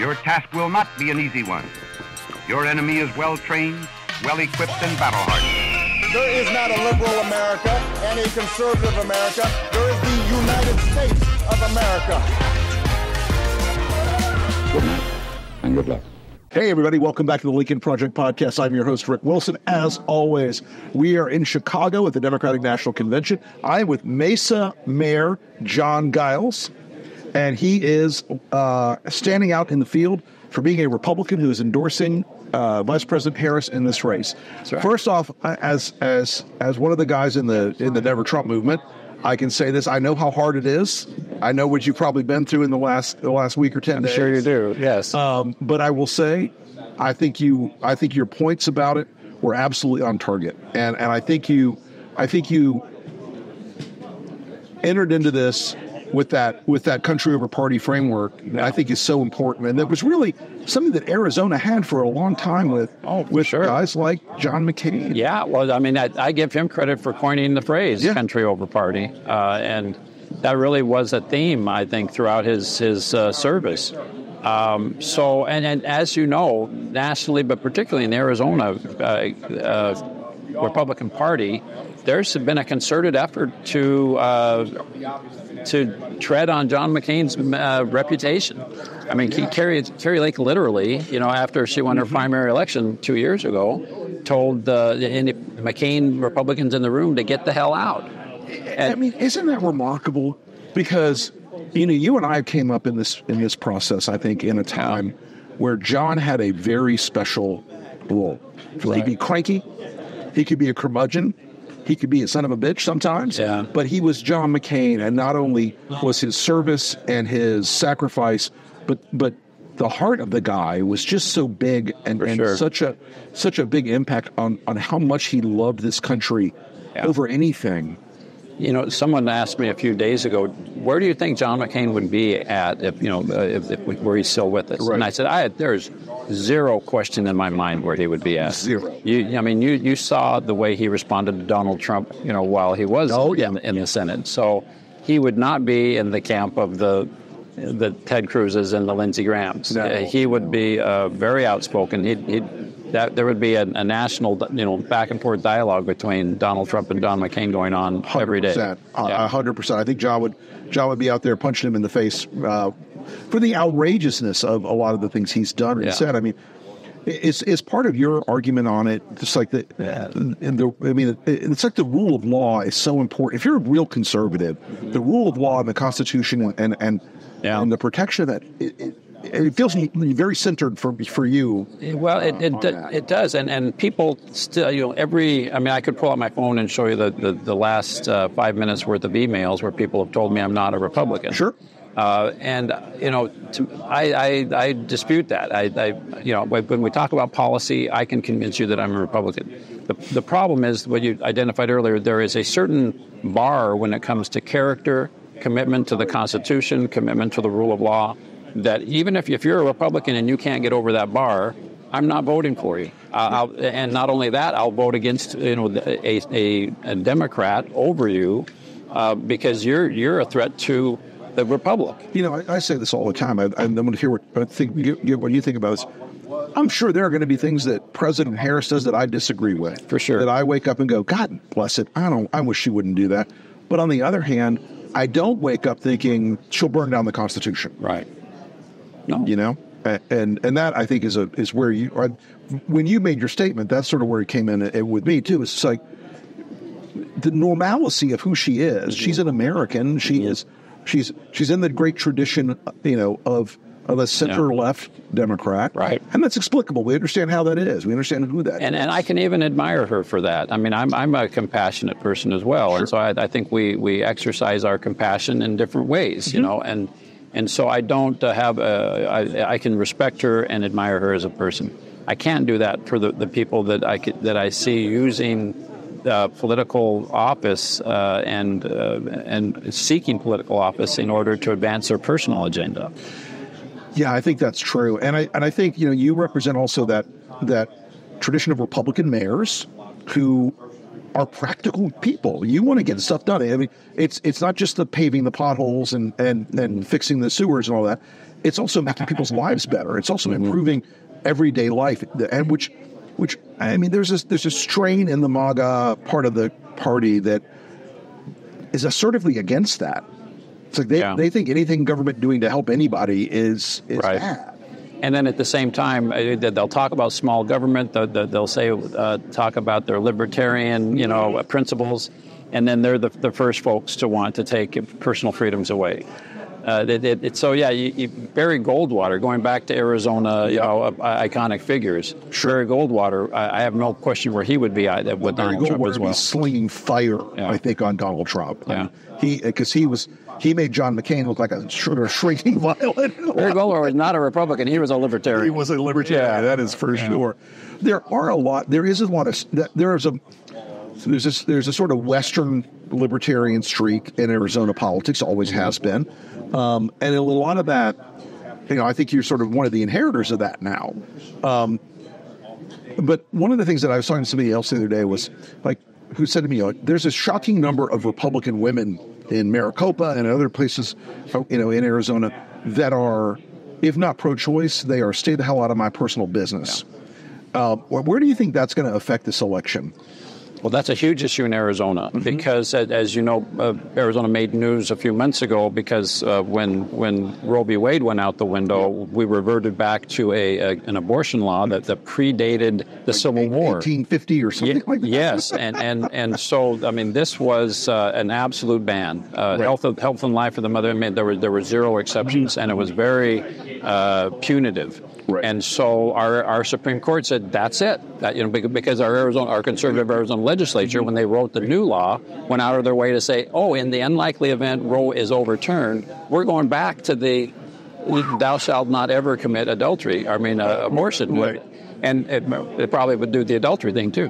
Your task will not be an easy one. Your enemy is well-trained, well-equipped, and battle-hardened. There is not a liberal America and a conservative America. There is the United States of America. Good night, and good luck. Hey, everybody. Welcome back to the Lincoln Project Podcast. I'm your host, Rick Wilson. As always, we are in Chicago at the Democratic National Convention. I'm with Mesa Mayor John Giles, and he is standing out in the field for being a Republican who is endorsing Vice President Harris in this race. Right. First off, as one of the guys in the Never Trump movement, I can say this. I know how hard it is. I know what you've probably been through in the last week or 10 days. I'm sure you do. Yes. But I will say, I think your points about it were absolutely on target, and I think you entered into this with that country over party framework that I think is so important, and that was really something that Arizona had for a long time with guys like John McCain. Yeah, well, I mean, I give him credit for coining the phrase "country over party," and that really was a theme, I think, throughout his service. So, and as you know, nationally, but particularly in Arizona, Republican Party, there's been a concerted effort to tread on John McCain's reputation. I mean, Carrie Lake literally, after she won her primary election 2 years ago, told any McCain Republicans in the room to get the hell out. And, I mean, isn't that remarkable? Because you and I came up in this process, I think, in a time where John had a very special role. Right. He could be cranky, he could be a curmudgeon, he could be a son of a bitch sometimes, but he was John McCain, and not only was his service and his sacrifice, but the heart of the guy was just so big and such a big impact on how much he loved this country over anything. Someone asked me a few days ago, where do you think John McCain would be at if where he's still with us? Right. And I said, there's zero question in my mind where he would be at. Zero. You saw the way he responded to Donald Trump, while he was in the Senate. So he would not be in the camp of the Ted Cruz's and the Lindsey Grahams. No. He would be very outspoken. There would be a national, back and forth dialogue between Donald Trump and John McCain going on 100%, every day. 100%. I think John would be out there punching him in the face for the outrageousness of a lot of the things he's done and said. I mean, is part of your argument on it just like it's like the rule of law is so important. If you're a real conservative, the rule of law and the Constitution and the protection of that. It feels very centered for you. Well, it does, and people still, I could pull out my phone and show you the last 5 minutes worth of emails where people have told me I'm not a Republican. Sure. I dispute that. When we talk about policy, I can convince you that I'm a Republican. The problem is what you identified earlier. There is a certain bar when it comes to character, commitment to the Constitution, commitment to the rule of law, that even if you're a Republican and you can't get over that bar, I'm not voting for you. And not only that, I'll vote against a Democrat over you because you're a threat to the Republic. I say this all the time. I'm going to hear what you think about this. I'm sure there are going to be things that President Harris does that I disagree with. For sure. That I wake up and go, God bless it. I wish she wouldn't do that. But on the other hand, I don't wake up thinking she'll burn down the Constitution. Right. No. And that I think is where you are. When you made your statement, that's sort of where it came in with me too. It's like the normalcy of who she is. Mm-hmm. She's an American. She's in the great tradition, of a center-left Democrat. Right. And that's explicable. We understand how that is. We understand who that is. And I can even admire her for that. I mean, I'm a compassionate person as well. Sure. And so I think we exercise our compassion in different ways, mm-hmm. And so I don't I can respect her and admire her as a person. I can't do that for the people that I see using political office and seeking political office in order to advance their personal agenda. Yeah, I think that's true, and I think you represent also that tradition of Republican mayors who are practical people. You want to get stuff done. I mean, it's not just the paving the potholes and fixing the sewers and all that. It's also making people's lives better. It's also improving everyday life, and which I mean, there's a strain in the MAGA part of the party that is assertively against that. It's like they think anything government doing to help anybody is bad. And then at the same time, they'll talk about small government. They'll say talk about their libertarian, principles, and then they're the first folks to want to take personal freedoms away. Barry Goldwater, going back to Arizona, iconic figures. Sure. Barry Goldwater, I have no question where he would be with Donald Trump as well. Slinging fire, I think, on Donald Trump. Yeah. Because he made John McCain look like a shrinking violet. Barry Goldwater was not a Republican; he was a libertarian. He was a libertarian. Yeah. That is for sure. There's a sort of Western libertarian streak in Arizona politics, always has been. And a lot of that, I think you're sort of one of the inheritors of that now. But one of the things that I was talking to somebody else the other day was, who said to me, there's a shocking number of Republican women in Maricopa and other places, in Arizona that are, if not pro-choice, they are stay the hell out of my personal business. Where do you think that's going to affect this election? Well, that's a huge issue in Arizona because, as you know, Arizona made news a few months ago because when Roe v. Wade went out the window, we reverted back to an abortion law that predated the Civil War. 1850 or something like that. Yes, and so, I mean, this was an absolute ban. Health and life of the mother, there were zero exceptions, and it was very punitive. Right. And so our Supreme Court said that's it. Because our conservative Arizona legislature, when they wrote the new law, went out of their way to say, in the unlikely event Roe is overturned, we're going back to the thou shalt not ever commit adultery. Abortion. Right. And it probably would do the adultery thing too.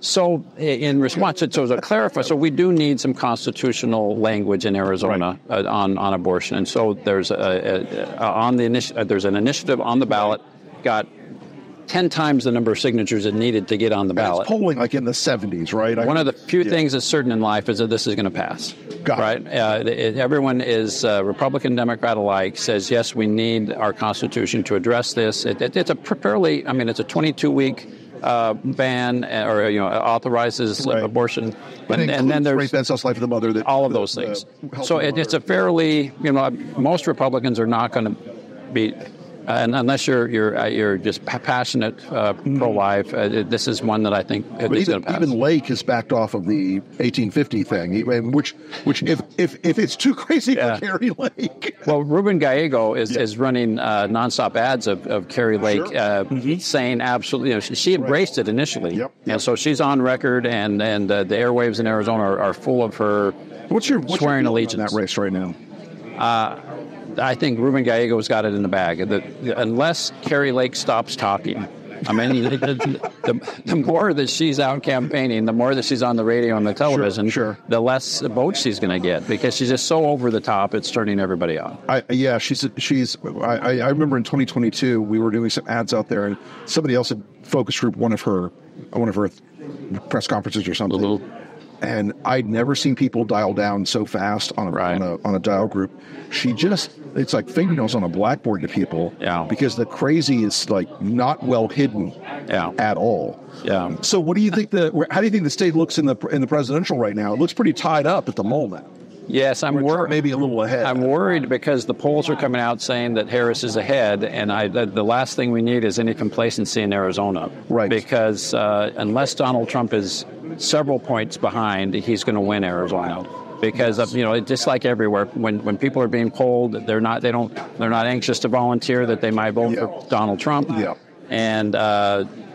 So in response to clarify, so we do need some constitutional language in Arizona on abortion, and so there's there's an initiative on the ballot, got 10 times the number of signatures it needed to get on the ballot. It's polling like in the 70s, right? One of the few things that's certain in life is that this is going to pass. Everyone is Republican, Democrat alike says, yes, we need our Constitution to address this. It's a fairly, it's a 22-week ban authorizes abortion. And then there's life of the mother. All of those things. So it's a fairly, most Republicans are not going to be... and unless you're just passionate pro-life, this is one that I think is going to pass. Even Lake has backed off of the 1850 thing, which if it's too crazy for Carrie Lake. Well, Ruben Gallego is running nonstop ads of Carrie Lake saying absolutely. She embraced it initially, and so she's on record, and the airwaves in Arizona are full of her swearing allegiance in that race right now. I think Ruben Gallego's got it in the bag. Unless Carrie Lake stops talking, the more that she's out campaigning, the more that she's on the radio and the television, the less votes she's going to get because she's just so over the top. It's turning everybody on. I remember in 2022 we were doing some ads out there, and somebody else had focus group one of her press conferences or something. And I'd never seen people dial down so fast on a dial group. It's like fingernails on a blackboard to people because the crazy is not well hidden at all. Yeah. So what do you think how do you think the state looks in the presidential right now? It looks pretty tied up at the moment. Yes, I'm worried. Maybe a little ahead. I'm worried because the polls are coming out saying that Harris is ahead, and the last thing we need is any complacency in Arizona. Right. Because unless Donald Trump is several points behind, he's going to win Arizona. Because just like everywhere, when people are being polled, they're not anxious to volunteer that they might vote for Donald Trump. Yeah. And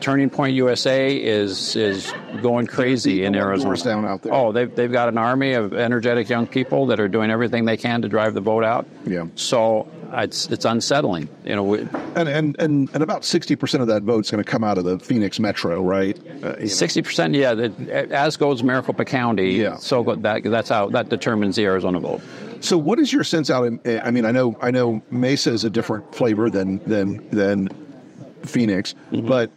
Turning Point USA is going crazy in Arizona. Down out there. Oh, they've got an army of energetic young people that are doing everything they can to drive the vote out. Yeah. So it's unsettling. And about 60% of that vote's going to come out of the Phoenix metro, right? 60%, as goes Maricopa County. Yeah. So that determines the Arizona vote. So what is your sense out in? I know Mesa is a different flavor than Phoenix, but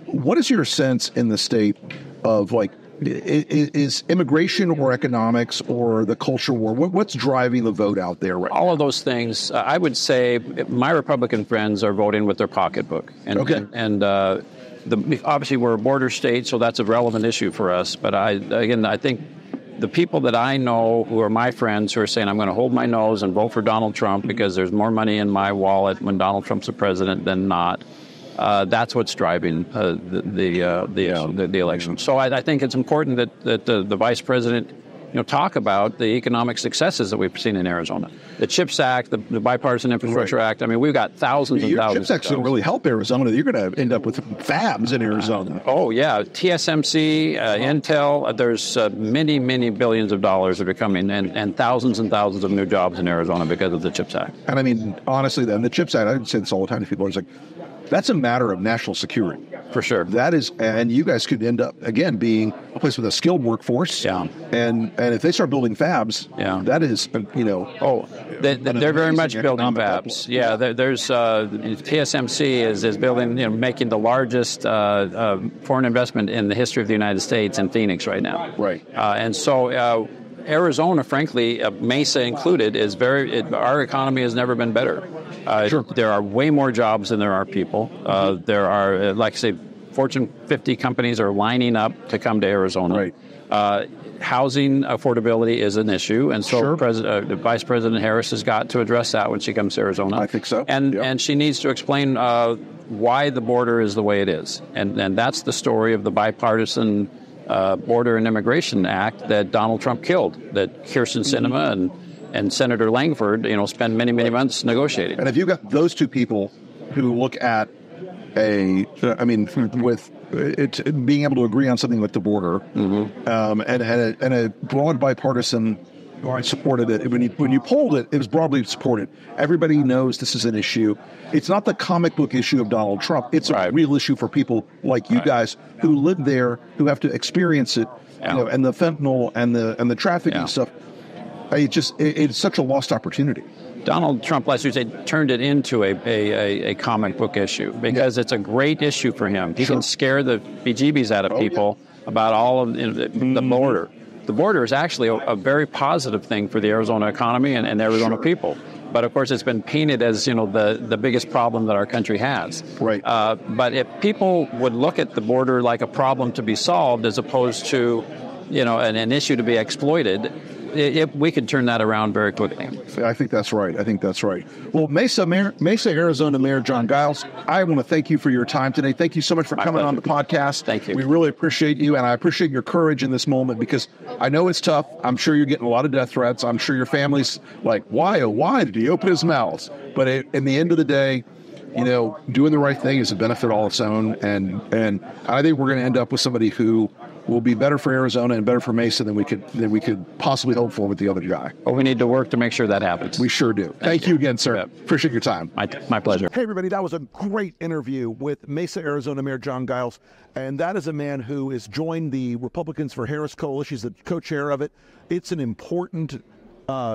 what is your sense in the state of like, is immigration or economics or the culture war? What's driving the vote out there right All now? of those things. I would say my Republican friends are voting with their pocketbook. And, Okay. Obviously, we're a border state, so that's a relevant issue for us. But I think the people that I know who are my friends who are saying, I'm going to hold my nose and vote for Donald Trump because there's more money in my wallet when Donald Trump's the president than not. That's what's driving the election. So I think it's important that the vice president, talk about the economic successes that we've seen in Arizona. The CHIPS Act, the Bipartisan Infrastructure Act. I mean, we've got thousands and thousands. CHIPS Act's going to really help Arizona. You're going to end up with fabs in Arizona. Oh, yeah. TSMC, Intel, there's many, many billions of dollars that are coming and thousands of new jobs in Arizona because of the CHIPS Act. And I mean, honestly, then the CHIPS Act, I say this all the time to people, it's like, that's a matter of national security. For sure. That is, and you guys could end up, again, being a place with a skilled workforce. Yeah. And if they start building fabs, that is, they're very much building fabs. Yeah, there's TSMC is building, making the largest foreign investment in the history of the United States in Phoenix right now. Right. And so Arizona, frankly, Mesa included, our economy has never been better. Sure. There are way more jobs than there are people. There are, like I say, Fortune 50 companies are lining up to come to Arizona. Right. Housing affordability is an issue, and so Vice President Harris has got to address that when she comes to Arizona. I think so. And she needs to explain why the border is the way it is. And that's the story of the bipartisan Border and Immigration Act that Donald Trump killed, that Kyrsten Sinema and Senator Langford, spent many months negotiating. And if you've got those two people who look at with it being able to agree on something like the border, and a broad bipartisan, I supported it. When you polled it, it was broadly supported. Everybody knows this is an issue. It's not the comic book issue of Donald Trump. It's a real issue for people like you guys who live there, who have to experience it, and the fentanyl and the trafficking stuff. It's such a lost opportunity. Donald Trump, last year, turned it into a comic book issue because it's a great issue for him. He can scare the bejeebies out of people about all of the border. The border is actually a very positive thing for the Arizona economy and Arizona people. But of course, it's been painted as the biggest problem that our country has. Right. But if people would look at the border like a problem to be solved as opposed to an issue to be exploited, we could turn that around very quickly. I think that's right. Well, Mesa, Arizona Mayor John Giles, I want to thank you for your time today. Thank you so much for coming on the podcast. Thank you. We really appreciate you, and I appreciate your courage in this moment because I know it's tough. I'm sure you're getting a lot of death threats. I'm sure your family's like, why, oh, why did he open his mouth? But in the end of the day, doing the right thing is a benefit all its own, and I think we're going to end up with somebody who will be better for Arizona and better for Mesa than we could possibly hope for with the other guy. Well, we need to work to make sure that happens. We sure do. Thank you again, sir. Appreciate your time. My pleasure. Hey, everybody. That was a great interview with Mesa, Arizona Mayor John Giles. And that is a man who has joined the Republicans for Harris Coalition. He's the co-chair of it. It's an important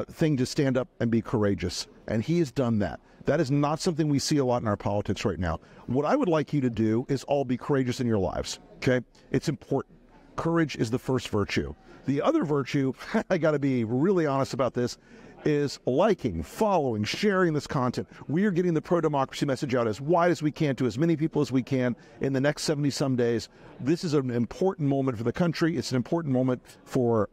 thing to stand up and be courageous. And he has done that. That is not something we see a lot in our politics right now. What I would like you to do is all be courageous in your lives. Okay? It's important. Courage is the first virtue. The other virtue, I got to be really honest about this, is liking, following, sharing this content. We are getting the pro-democracy message out as wide as we can to as many people as we can in the next 70-some days. This is an important moment for the country. It's an important moment for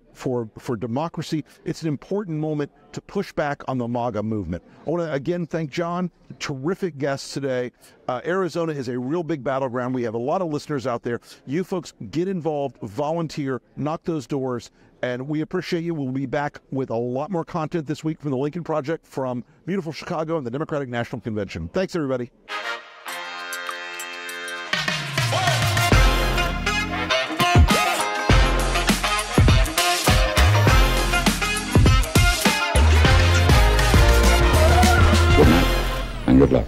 democracy. It's an important moment to push back on the MAGA movement. I want to again thank John. Terrific guest today. Arizona is a real big battleground. We have a lot of listeners out there. You folks get involved, volunteer, knock those doors, and we appreciate you. We'll be back with a lot more content this week from the Lincoln Project, from beautiful Chicago and the Democratic National Convention. Thanks, everybody. Good night and good luck.